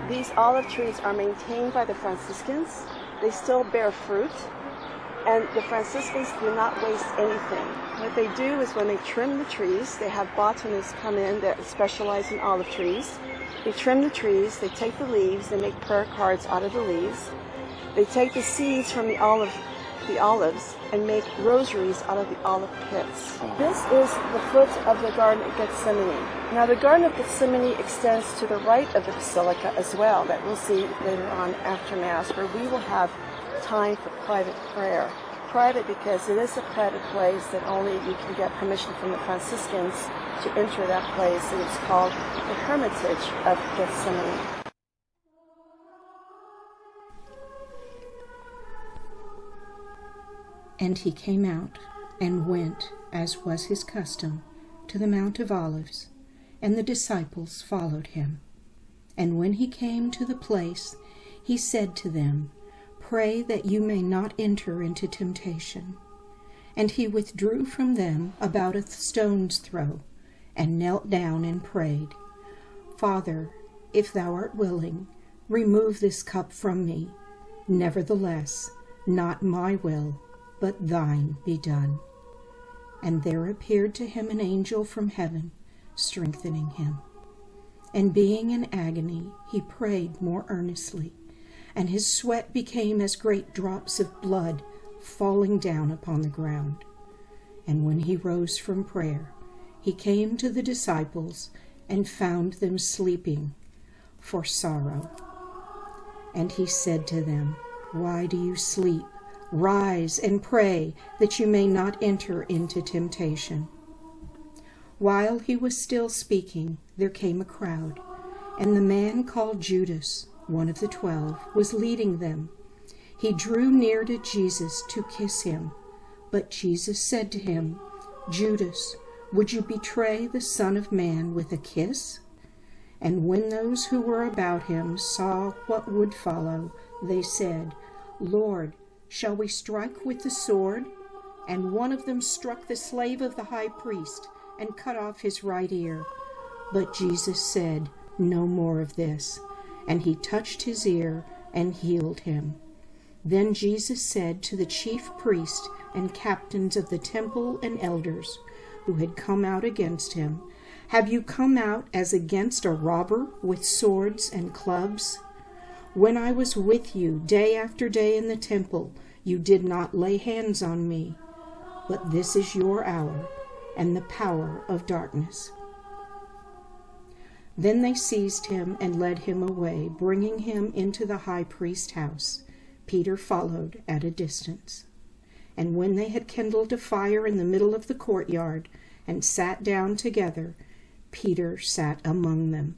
these olive trees are maintained by the Franciscans. They still bear fruit, and the Franciscans do not waste anything. What they do is when they trim the trees, they have botanists come in that specialize in olive trees. They trim the trees, they take the leaves, they make prayer cards out of the leaves. They take the seeds from the olives and make rosaries out of the olive pits. This is the foot of the Garden of Gethsemani. Now the Garden of Gethsemani extends to the right of the Basilica as well, that we'll see later on after Mass, where we will have time for private prayer. Private because it is a private place that only you can get permission from the Franciscans to enter that place, and it's called the Hermitage of Gethsemani. And he came out and went, as was his custom, to the Mount of Olives, and the disciples followed him. And when he came to the place, he said to them, "Pray that you may not enter into temptation." And he withdrew from them about a stone's throw, and knelt down and prayed, "Father, if thou art willing, remove this cup from me. Nevertheless, not my will, but thine be done." And there appeared to him an angel from heaven, strengthening him. And being in agony, he prayed more earnestly, and his sweat became as great drops of blood falling down upon the ground. And when he rose from prayer, he came to the disciples and found them sleeping for sorrow. And he said to them, "Why do you sleep? Rise and pray that you may not enter into temptation." While he was still speaking, there came a crowd, and the man called Judas, one of the 12, was leading them. He drew near to Jesus to kiss him, but Jesus said to him, "Judas, would you betray the Son of Man with a kiss?" And when those who were about him saw what would follow, they said, "Lord, shall we strike with the sword?" And one of them struck the slave of the high priest and cut off his right ear. But Jesus said, "No more of this." And he touched his ear and healed him. Then Jesus said to the chief priests and captains of the temple and elders who had come out against him, "Have you come out as against a robber with swords and clubs? When I was with you day after day in the temple, you did not lay hands on me. But this is your hour and the power of darkness." Then they seized him and led him away, bringing him into the high priest's house. Peter followed at a distance. And when they had kindled a fire in the middle of the courtyard and sat down together, Peter sat among them.